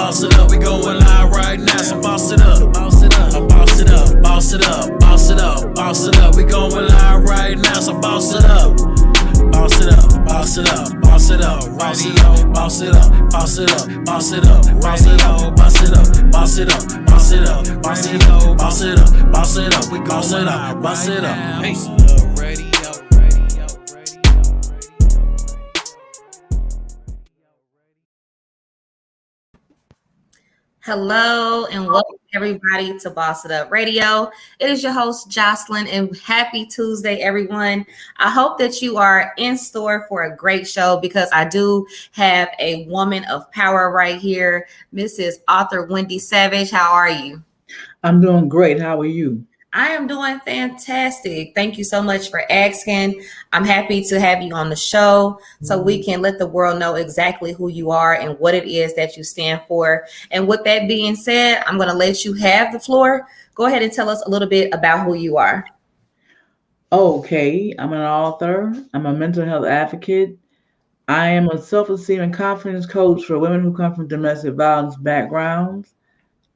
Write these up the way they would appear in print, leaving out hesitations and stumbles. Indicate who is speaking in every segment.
Speaker 1: boss it up. We going live right now, so boss it up. Boss it up. Boss it up. Boss it up. Boss it up. Boss it up. We going live right now, so boss it up. Boss it up. Boss it up. Boss it up. Boss it up. Boss it up. Boss it up. Boss it up. Boss it up. Boss it up. Boss it up. Boss it up. Boss it up. Boss it up. Boss it up. We boss it up. Boss it up. Hey.
Speaker 2: Hello and welcome everybody to Boss It Up Radio. It is your host Jocelyn and happy Tuesday, everyone. I hope that you are in store for a great show because I do have a woman of power right here, Mrs. Author Wendye Savage. How are you?
Speaker 3: I'm doing great. How are you?
Speaker 2: I am doing fantastic. Thank you so much for asking. I'm happy to have you on the show so we can let the world know exactly who you are and what it is that you stand for. And with that being said, I'm going to let you have the floor. Go ahead and tell us a little bit about who you are.
Speaker 3: Okay, I'm an author. I'm a mental health advocate. I am a self-esteem and confidence coach for women who come from domestic violence backgrounds.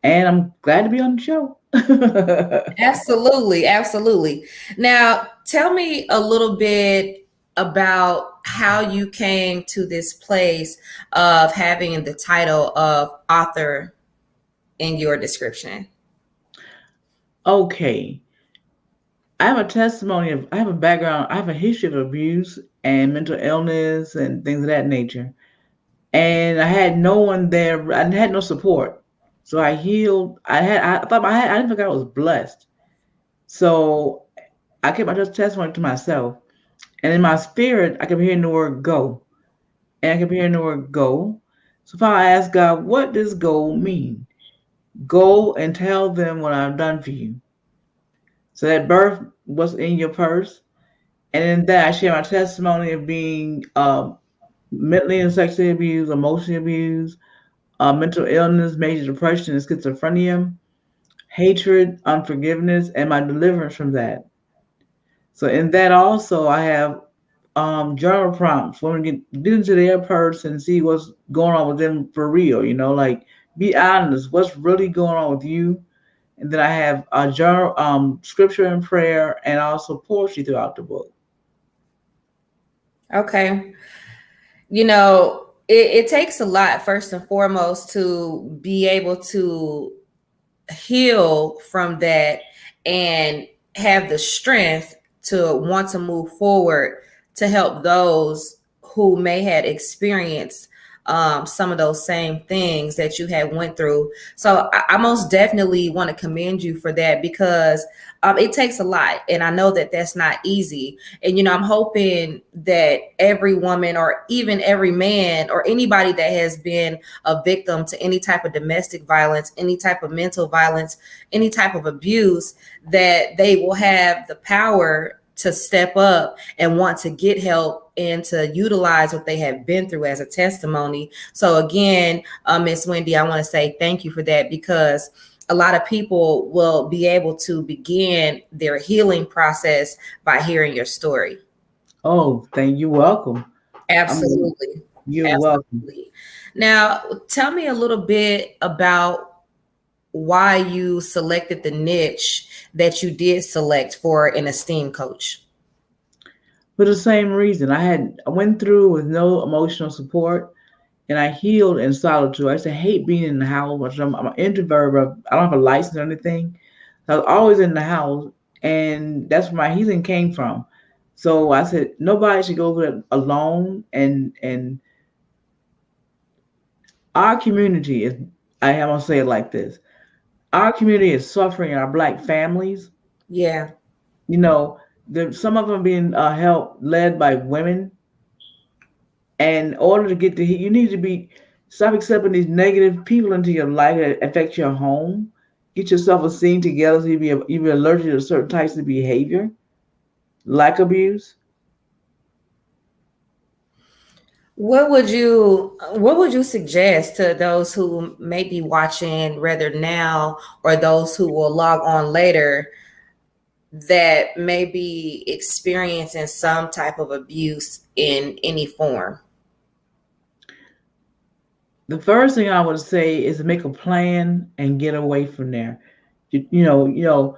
Speaker 3: And I'm glad to be on the show.
Speaker 2: Absolutely. Absolutely. Now, tell me a little bit about how you came to this place of having the title of author in your description.
Speaker 3: Okay. I have a testimony of, I have a background, I have a history of abuse and mental illness and things of that nature. And I had no one there, I had no support. So I healed. I didn't think I was blessed. So I kept my testimony to myself. And in my spirit, I kept hearing the word go. And I kept hearing the word go. So finally I asked God, what does go mean? Go and tell them what I've done for you. So that birth was in your purse. And in that I share my testimony of being mentally and sexually abused, emotionally abused, mental illness, major depression, and schizophrenia, hatred, unforgiveness, and my deliverance from that. So in that also I have journal prompts. Women get into their purse and see what's going on with them for real. Like be honest, what's really going on with you. And then I have a journal, scripture and prayer, and also poetry throughout the book.
Speaker 2: Okay. It takes a lot, first and foremost, to be able to heal from that and have the strength to want to move forward to help those who may have experienced some of those same things that you had went through. So I most definitely want to commend you for that because it takes a lot. And I know that that's not easy. And, I'm hoping that every woman or even every man or anybody that has been a victim to any type of domestic violence, any type of mental violence, any type of abuse, that they will have the power to step up and want to get help and to utilize what they have been through as a testimony. So again, Miss Wendy, I want to say thank you for that because a lot of people will be able to begin their healing process by hearing your story.
Speaker 3: Oh, thank you. Welcome.
Speaker 2: Absolutely.
Speaker 3: You're welcome.
Speaker 2: Now, tell me a little bit about why you selected the niche that you did select for an esteem coach.
Speaker 3: For the same reason, I went through with no emotional support, and I healed in solitude. I used to hate being in the house. I'm an introvert, but I don't have a license or anything. So I was always in the house, and that's where my healing came from. So I said nobody should go through it alone, and our community is. I want to say it like this: our community is suffering. Our Black families.
Speaker 2: Yeah.
Speaker 3: Some of them being led by women. And in order to get you need to stop accepting these negative people into your life that affect your home. Get your self-esteem together so you be allergic to certain types of behavior, like abuse.
Speaker 2: What would you suggest to those who may be watching rather now or those who will log on later that may be experiencing some type of abuse in any form?
Speaker 3: The first thing I would say is make a plan and get away from there. You know,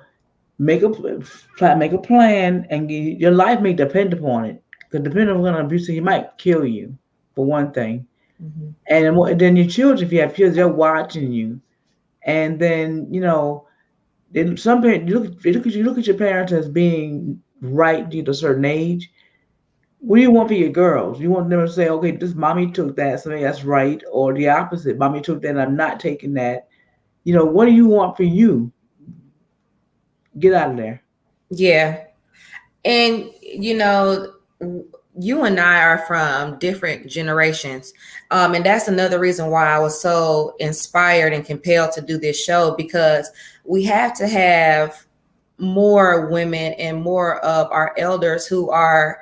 Speaker 3: make make a plan, and your life may depend upon it. Because depending on abuse, he might kill you for one thing,
Speaker 2: Mm-hmm.
Speaker 3: and then your children, if you have kids, they're watching you, and then some parents look at your parents as being right due to a certain age. What do you want for your girls? You want them to say, okay, this mommy took that, so maybe that's right, or the opposite. Mommy took that, and I'm not taking that. What do you want for you? Get out of there.
Speaker 2: Yeah. And you and I are from different generations. And that's another reason why I was so inspired and compelled to do this show, because we have to have more women and more of our elders who are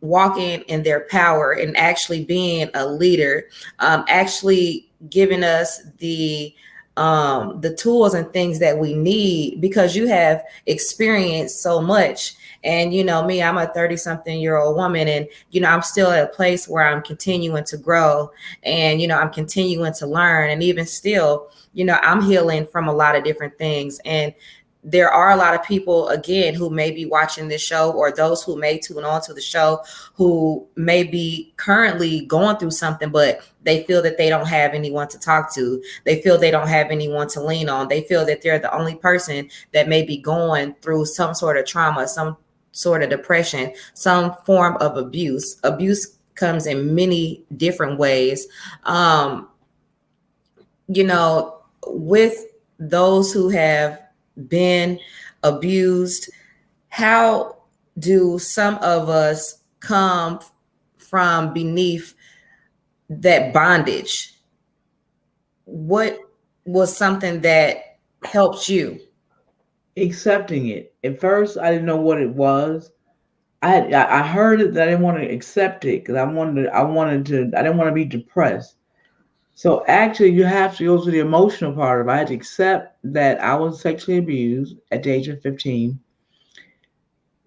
Speaker 2: walking in their power and actually being a leader, actually giving us the tools and things that we need, because you have experienced so much. And me, I'm a 30 something year old woman, and I'm still at a place where I'm continuing to grow, and I'm continuing to learn, and even still, I'm healing from a lot of different things. And there are a lot of people, again, who may be watching this show, or those who may tune on to the show, who may be currently going through something, but they feel that they don't have anyone to talk to. They feel they don't have anyone to lean on. They feel that they're the only person that may be going through some sort of trauma, some sort of depression, some form of abuse. Abuse comes in many different ways. With those who have been abused, how do some of us come from beneath that bondage? What was something that helped you?
Speaker 3: Accepting it. At first, I didn't know what it was. I heard it that I didn't want to accept it because I didn't want to be depressed. So actually, you have to go to the emotional part of it. I had to accept that I was sexually abused at the age of 15.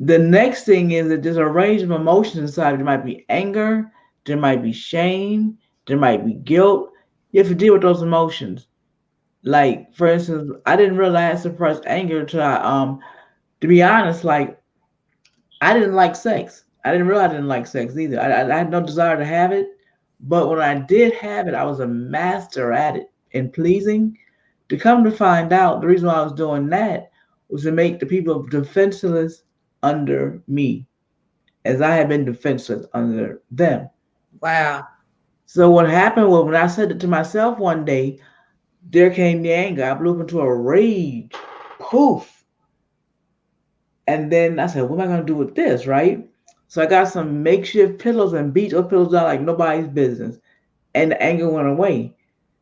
Speaker 3: The next thing is that there's a range of emotions inside. There might be anger, there might be shame, there might be guilt. You have to deal with those emotions. Like, for instance, I didn't realize I suppressed anger until to be honest, like, I didn't like sex. I didn't realize I didn't like sex either. I had no desire to have it. But when I did have it, I was a master at it and pleasing. To come to find out, the reason why I was doing that was to make the people defenseless under me, as I had been defenseless under them.
Speaker 2: Wow.
Speaker 3: So what happened was when I said it to myself one day, there came the anger. I blew up into a rage. Poof. And then I said, what am I going to do with this, right? So I got some makeshift pillows and beat those pillows down like nobody's business. And the anger went away.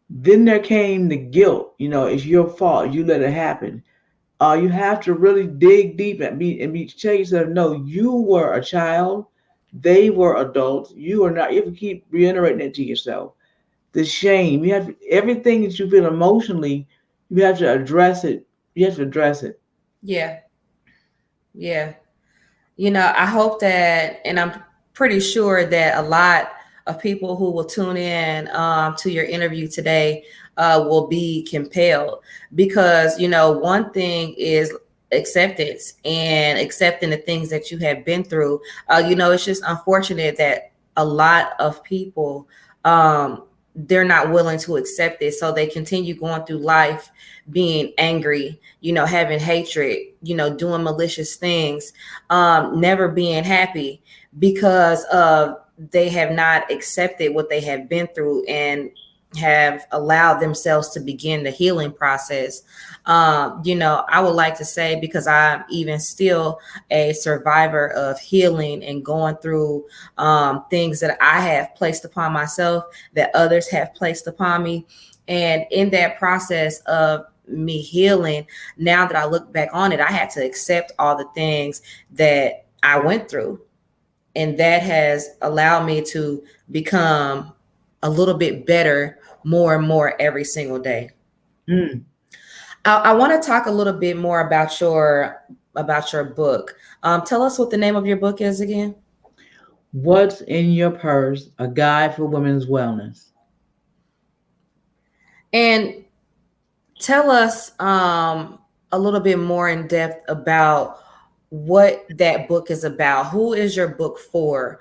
Speaker 3: Then there came the guilt. It's your fault. You let it happen. You have to really dig deep and tell yourself, no, you were a child. They were adults. You are not. You have to keep reiterating it to yourself. The shame. You have everything that you feel emotionally. You have to address it. You have to address it.
Speaker 2: Yeah. Yeah. I hope that, and I'm pretty sure that a lot of people who will tune in to your interview today will be compelled, because, one thing is acceptance and accepting the things that you have been through. It's just unfortunate that a lot of people, they're not willing to accept it. So they continue going through life being angry, having hatred, doing malicious things, never being happy, because they have not accepted what they have been through and have allowed themselves to begin the healing process. I would like to say, because I'm even still a survivor of healing and going through things that I have placed upon myself, that others have placed upon me. And in that process of me healing, now that I look back on it, I had to accept all the things that I went through. And that has allowed me to become a little bit better more and more every single day.
Speaker 3: Mm.
Speaker 2: I want to talk a little bit more about your book. Tell us what the name of your book is again.
Speaker 3: What's in Your Purse? A Guide for Women's Wellness.
Speaker 2: And tell us a little bit more in depth about what that book is about. Who is your book for?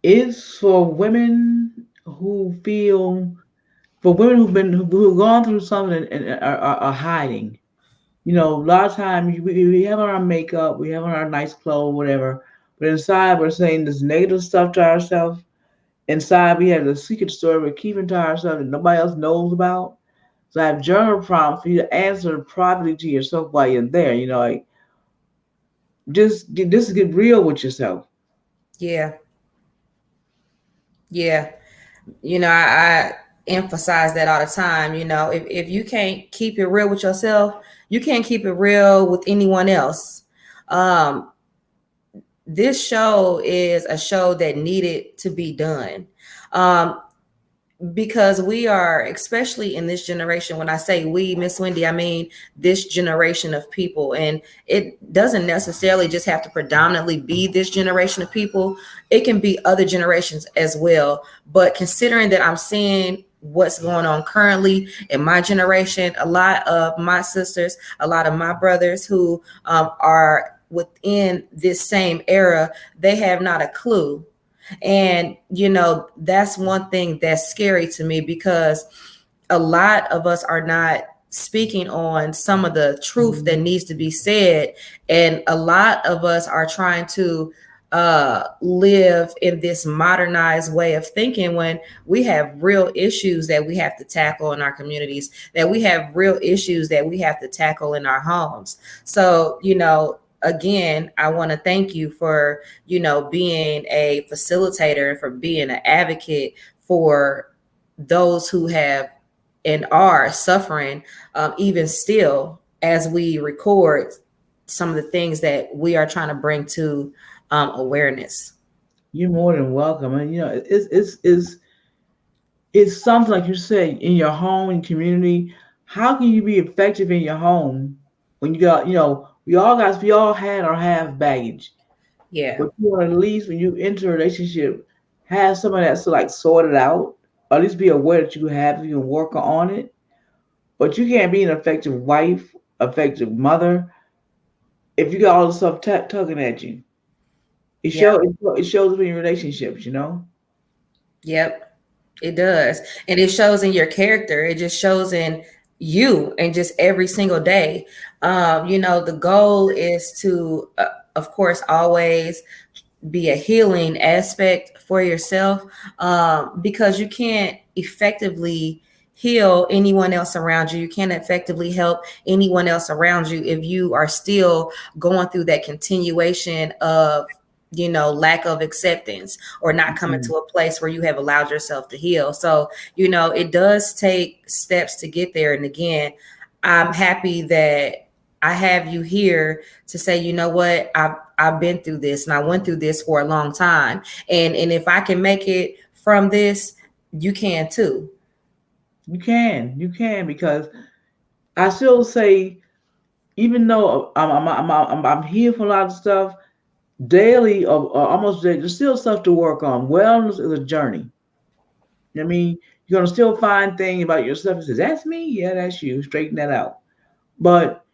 Speaker 3: It's for women who feel, for women who've gone through something and are hiding. You know, a lot of times we have on our makeup, we have on our nice clothes, whatever, but inside we're saying this negative stuff to ourselves. Inside we have the secret story we're keeping to ourselves that nobody else knows about. So I have journal prompts for you to answer privately to yourself while you're there. You know, like just get real with yourself.
Speaker 2: Yeah, yeah. I emphasize that all the time. If you can't keep it real with yourself, you can't keep it real with anyone else. Um, this show is a show that needed to be done. Um, because we are, especially in this generation, when I say we, Miss Wendy, I mean this generation of people. And it doesn't necessarily just have to predominantly be this generation of people. It can be other generations as well. But considering that I'm seeing what's going on currently in my generation, a lot of my sisters, a lot of my brothers who are within this same era, they have not a clue. And, that's one thing that's scary to me, because a lot of us are not speaking on some of the truth that needs to be said. And a lot of us are trying to live in this modernized way of thinking, when we have real issues that we have to tackle in our communities, that we have real issues that we have to tackle in our homes. So, again, I want to thank you for, being a facilitator, for being an advocate for those who have and are suffering, even still, as we record some of the things that we are trying to bring to awareness.
Speaker 3: You're more than welcome. And you know, it's something like you said in your home and community. How can you be effective in your home when you got, we all had or have baggage,
Speaker 2: Yeah.
Speaker 3: but you want to at least when you enter a relationship, have somebody that's like sorted out, or at least be aware that you have it, you can work on it. But you can't be an effective wife, effective mother if you got all the stuff tugging at you.
Speaker 2: Yep.
Speaker 3: It shows up in your relationships, you know.
Speaker 2: Yep. It does. And it shows in your character. It just shows in you, and just every single day. The goal is to, of course, always be a healing aspect for yourself, because you can't effectively heal anyone else around you. You can't effectively help anyone else around you if you are still going through that continuation of, lack of acceptance, or not coming
Speaker 3: Mhm.
Speaker 2: to a place where you have allowed yourself to heal. So, it does take steps to get there. And again, I'm happy that I have you here to say, you know what, I've been through this, and I went through this for a long time. And if I can make it from this, you can too.
Speaker 3: You can, because I still say, even though I'm here for a lot of stuff daily, or almost daily, there's still stuff to work on. Wellness is a journey. I mean, you're gonna still find things about yourself that says, "That's me." Yeah, that's you. Straighten that out. But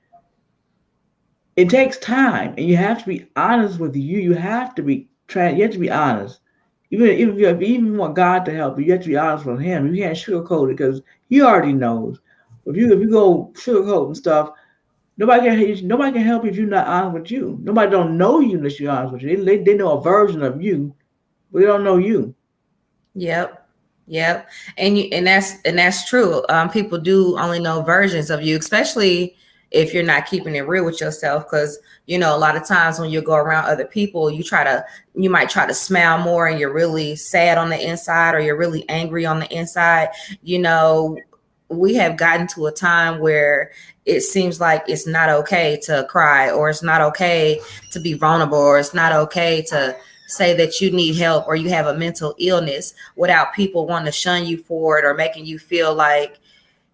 Speaker 3: it takes time, and you have to be honest with you. You have to be You have to be honest. If you even want God to help you, you have to be honest with Him. You can't sugarcoat it because He already knows. If you go sugarcoating stuff, nobody can help you if you're not honest with you. Nobody don't know you unless you're honest with you. They know a version of you, but they don't know you.
Speaker 2: Yep. Yep. And that's true. People do only know versions of you, especially if you're not keeping it real with yourself. Because, a lot of times when you go around other people, you might try to smile more, and you're really sad on the inside, or you're really angry on the inside. You know, we have gotten to a time where it seems like it's not okay to cry, or it's not okay to be vulnerable, or it's not okay to say that you need help, or you have a mental illness, without people wanting to shun you for it, or making you feel like,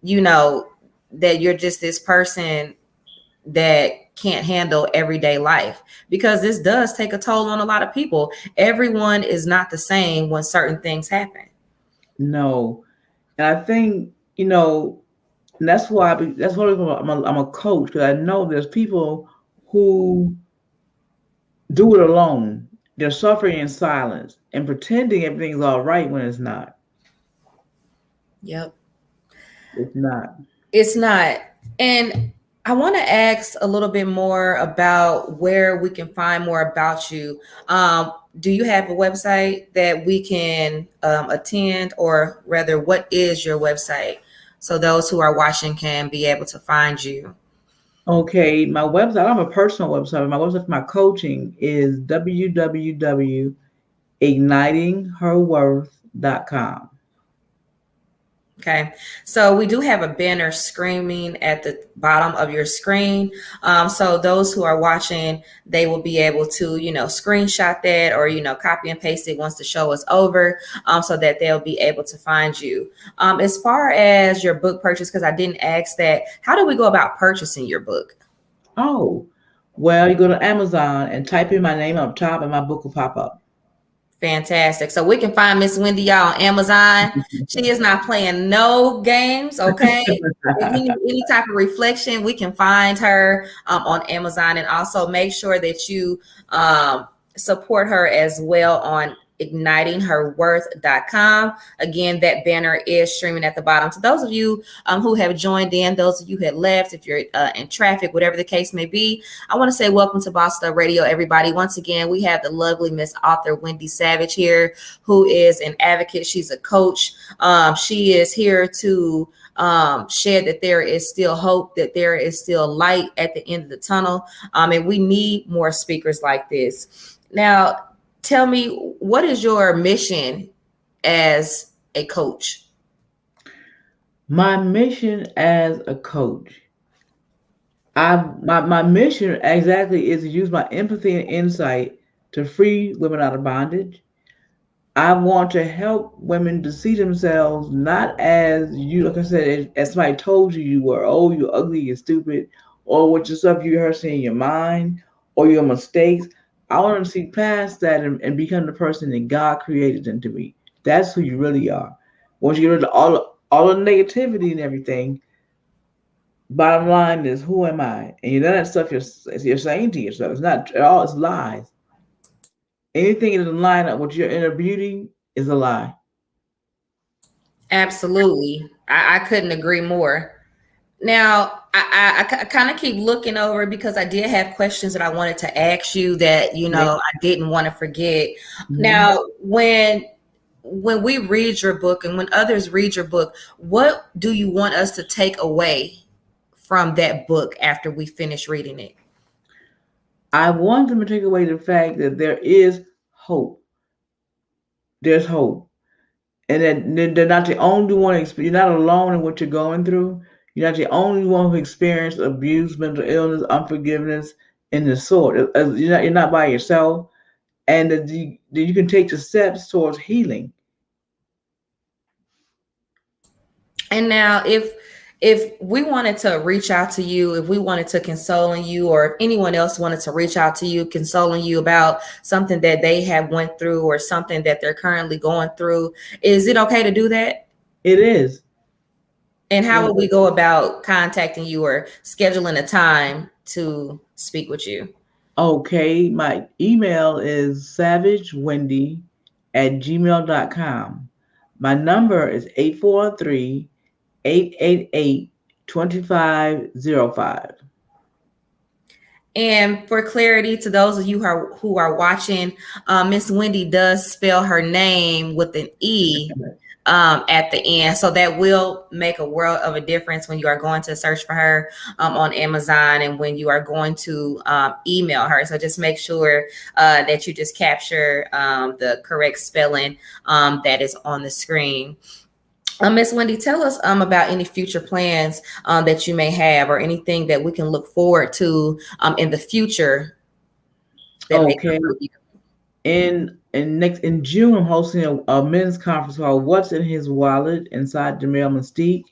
Speaker 2: you know, that you're just this person that can't handle everyday life, because this does take a toll on a lot of people. Everyone is not the same when certain things happen.
Speaker 3: No, And I think, and that's why that's why I'm a coach, because I know there's people who do it alone. They're suffering in silence and pretending everything's all right when it's not.
Speaker 2: Yep.
Speaker 3: It's not.
Speaker 2: It's not. And I want to ask a little bit more about where we can find more about you. Do you have a website that we can attend, or rather, what is your website so those who are watching can be able to find you?
Speaker 3: Okay, my website, I have a personal website. My website for my coaching is www.ignitingherworth.com.
Speaker 2: Okay, so we do have a banner screaming at the bottom of your screen. So those who are watching, they will be able to, screenshot that or, copy and paste it once the show is over, so that they'll be able to find you. As far as your book purchase, because I didn't ask that, how do we go about purchasing your book?
Speaker 3: Oh, well, you go to Amazon and type in my name up top and my book will pop up.
Speaker 2: Fantastic. So we can find Miss Wendy, y'all, on Amazon. She is not playing no games, okay? If you need any type of reflection, we can find her on Amazon, and also make sure that you support her as well on ignitingherworth.com. Again, that banner is streaming at the bottom. To those of you who have joined in, those of you who had left, if you're in traffic, whatever the case may be, I want to say welcome to Boss Up Radio, everybody. Once again, we have the lovely Miss Author Wendye Savage here, who is an advocate. She's a coach. She is here to share that there is still hope, that there is still light at the end of the tunnel. And we need more speakers like this. Now, tell me, what is your mission as a coach?
Speaker 3: My mission as a coach, my mission exactly is to use my empathy and insight to free women out of bondage. I want to help women to see themselves not as you, like I said, as somebody told you you were. Oh, you're ugly, you're stupid, or what your stuff you heard in your mind, or your mistakes. I want them to see past that and become the person that God created them to be. That's who you really are. Once you get rid of all the negativity and everything, bottom line is who am I? And you know that stuff you're saying to yourself. It's not at all. It's lies. Anything that doesn't line up with your inner beauty is a lie.
Speaker 2: Absolutely. I couldn't agree more. Now, I kind of keep looking over because I did have questions that I wanted to ask you that, I didn't want to forget.
Speaker 3: Mhm.
Speaker 2: Now, when we read your book and when others read your book, what do you want us to take away from that book after we finish reading it?
Speaker 3: I want them to take away the fact that there is hope. There's hope. And that they're not the only one. You're not alone in what you're going through. You're not the only one who experienced abuse, mental illness, unforgiveness, and the sort. You're not by yourself. And that you can take the steps towards healing.
Speaker 2: And now, if we wanted to reach out to you, if we wanted to consoling you, or if anyone else wanted to reach out to you, consoling you about something that they have went through or something that they're currently going through, is it okay to do that?
Speaker 3: It is.
Speaker 2: And how would we go about contacting you or scheduling a time to speak with you?
Speaker 3: Okay, my email is savagewendy@gmail.com. My number is 843-888-2505.
Speaker 2: And for clarity, to those of you who are watching, Miss Wendy does spell her name with an E at the end. So that will make a world of a difference when you are going to search for her on Amazon and when you are going to email her. So just make sure that you just capture the correct spelling that is on the screen. Miss Wendy, tell us about any future plans that you may have, or anything that we can look forward to in the future.
Speaker 3: Okay. In June, I'm hosting a men's conference called "What's in His Wallet" inside Jamel Mystique,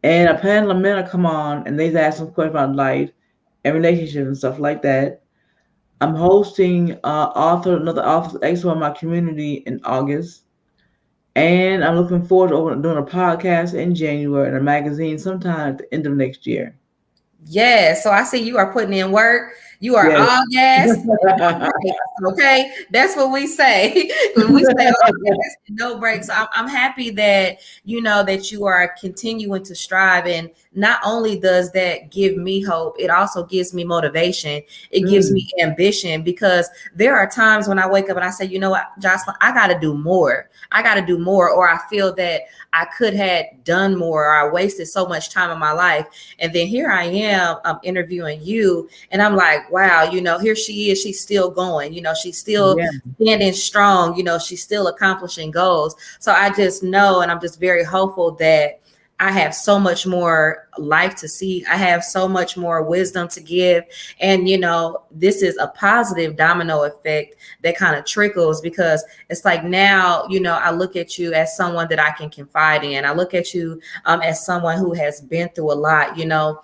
Speaker 3: and a panel of men will come on and they ask some questions about life and relationships and stuff like that. I'm hosting another author expo in my community in August. And I'm looking forward to doing a podcast in January and a magazine sometime at the end of next year.
Speaker 2: Yes. So I see you are putting in work. You are
Speaker 3: Yes.
Speaker 2: all gas and no brakes. Okay. That's what we say. When we say all gas and no brakes. So I'm happy that you know that you are continuing to strive. And not only does that give me hope, it also gives me motivation. It gives me ambition because there are times when I wake up and I say, you know what, Jocelyn, I gotta do more. I gotta do more, or I feel that I could have done more, or I wasted so much time in my life. And then here I am, I'm interviewing you, and I'm like, wow, you know, here she is. She's still going. You know, she's still
Speaker 3: Yeah.
Speaker 2: standing strong. You know, she's still accomplishing goals. So I just know, and I'm just very hopeful that I have so much more life to see. I have so much more wisdom to give. And, you know, this is a positive domino effect that kind of trickles because it's like now, you know, I look at you as someone that I can confide in. I look at you as someone who has been through a lot. You know,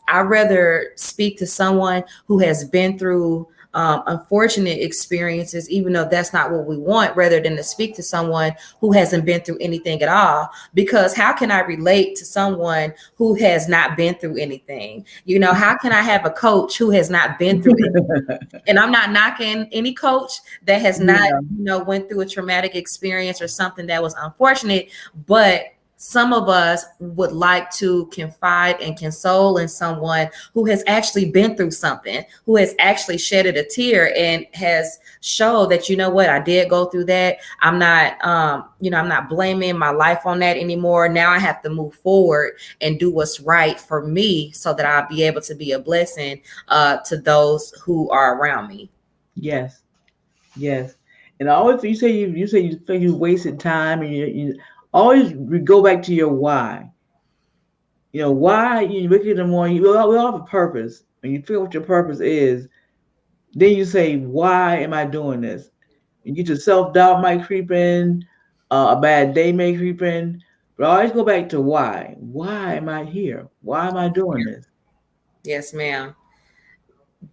Speaker 2: I'd rather speak to someone who has been through unfortunate experiences, even though that's not what we want, rather than to speak to someone who hasn't been through anything at all. Because how can I relate to someone who has not been through anything? You know, how can I have a coach who has not been through it? And I'm not knocking any coach that has not,
Speaker 3: Yeah.
Speaker 2: you know, went through a traumatic experience or something that was unfortunate, but some of us would like to confide and console in someone who has actually been through something, who has actually shedded a tear and has showed that, you know what, I did go through that. I'm not, you know, I'm not blaming my life on that anymore. Now I have to move forward and do what's right for me so that I'll be able to be a blessing to those who are around me.
Speaker 3: Yes. Yes. And always you feel you wasted time, and you always go back to your why. You know, why you wake up in the morning, we all have a purpose. When you figure out what your purpose is, then you say, why am I doing this? You get your self-doubt might creep in, a bad day may creep in, but always go back to why. Why am I here? Why am I doing this?
Speaker 2: Yes, ma'am.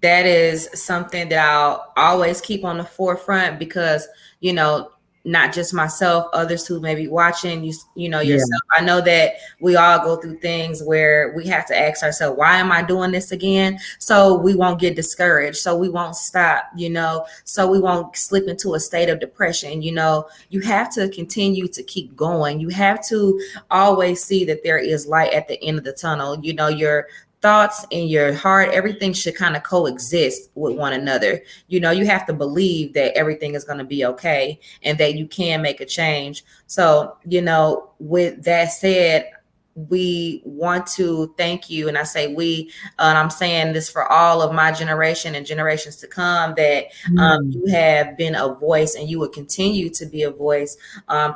Speaker 2: That is something that I'll always keep on the forefront because, you know, not just myself, others who may be watching, you know,
Speaker 3: Yeah.
Speaker 2: yourself. I know that we all go through things where we have to ask ourselves, why am I doing this again? So we won't get discouraged. So we won't stop, you know, so we won't slip into a state of depression. You know, you have to continue to keep going. You have to always see that there is light at the end of the tunnel. You know, your thoughts in your heart, everything should kind of coexist with one another. You know, you have to believe that everything is going to be okay and that you can make a change. So, you know, with that said, we want to thank you. And I say we, and I'm saying this for all of my generation and generations to come, that
Speaker 3: Mm.
Speaker 2: you have been a voice and you will continue to be a voice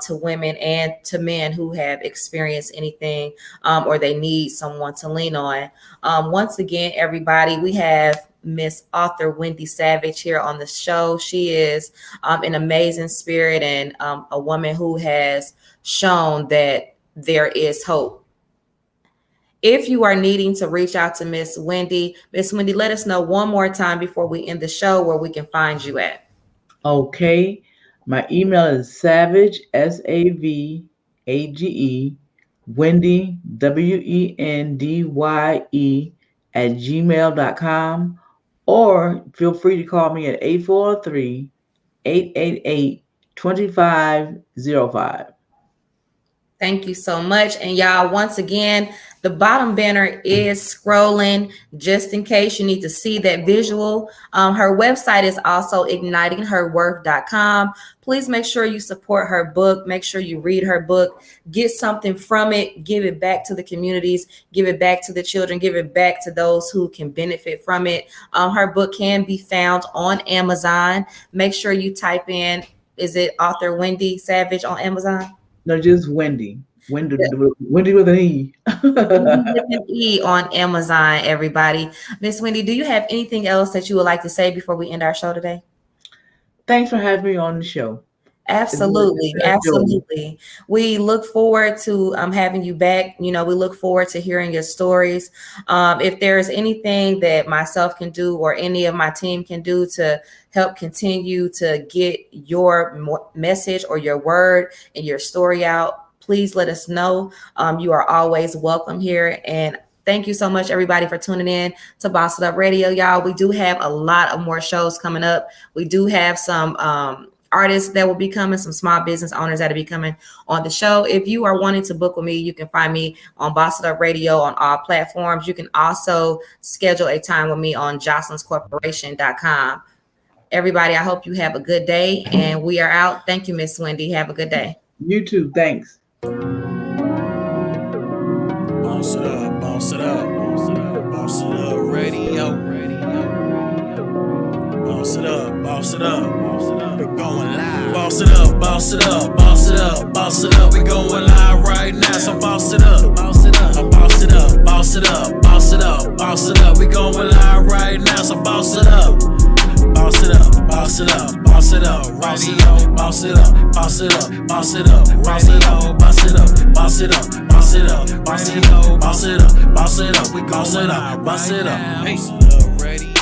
Speaker 2: to women and to men who have experienced anything or they need someone to lean on. Once again, everybody, we have Miss Author Wendye Savage here on the show. She is an amazing spirit and a woman who has shown that there is hope. If you are needing to reach out to Miss Wendye, let us know one more time before we end the show where we can find you at.
Speaker 3: Okay. My email is savage, SAVAGE, Wendy, WENDYE, at gmail.com. Or feel free to call me at 843-888-2505.
Speaker 2: Thank you so much. And y'all, once again, the bottom banner is scrolling just in case you need to see that visual. Her website is also ignitingherworth.com. Please make sure you support her book. Make sure you read her book. Get something from it. Give it back to the communities. Give it back to the children. Give it back to those who can benefit from it. Her book can be found on Amazon. Make sure you type in, is it author Wendye Savage on Amazon?
Speaker 3: No, just Wendy. Wendy with an E.
Speaker 2: Wendy with an E on Amazon, everybody. Miss Wendye, do you have anything else that you would like to say before we end our show today?
Speaker 3: Thanks for having me on the show.
Speaker 2: Absolutely,
Speaker 3: It's a joy.
Speaker 2: absolutely. We look forward to having you back. You know, we look forward to hearing your stories. If there's anything that myself can do or any of my team can do to help continue to get your message or your word and your story out, please let us know. You are always welcome here. And thank you so much, everybody, for tuning in to Boss It Up Radio, y'all. We do have a lot of more shows coming up. We do have some artists that will be coming, some small business owners that will be coming on the show. If you are wanting to book with me, you can find me on Boss It Up Radio on all platforms. You can also schedule a time with me on jocelinscorporation.com. Everybody, I hope you have a good day, and we are out. Thank you, Miss Wendy. Have a good day.
Speaker 3: You too. Thanks.
Speaker 1: Boss it up, boss it up, boss it up, radio. Boss it up, boss it up, we're going live. Boss it up, boss it up, boss it up, boss it up, we going live right now. So boss it up, boss it up, boss it up, boss it up, boss it up, boss it up, we going live right now. So boss it up, boss it up, boss it up, boss it up, radio. Boss it up, boss it up, boss it up, boss it up, boss it up, boss it up, boss it up, boss it up, boss it up, boss it up, we going live, boss it up, hey, radio.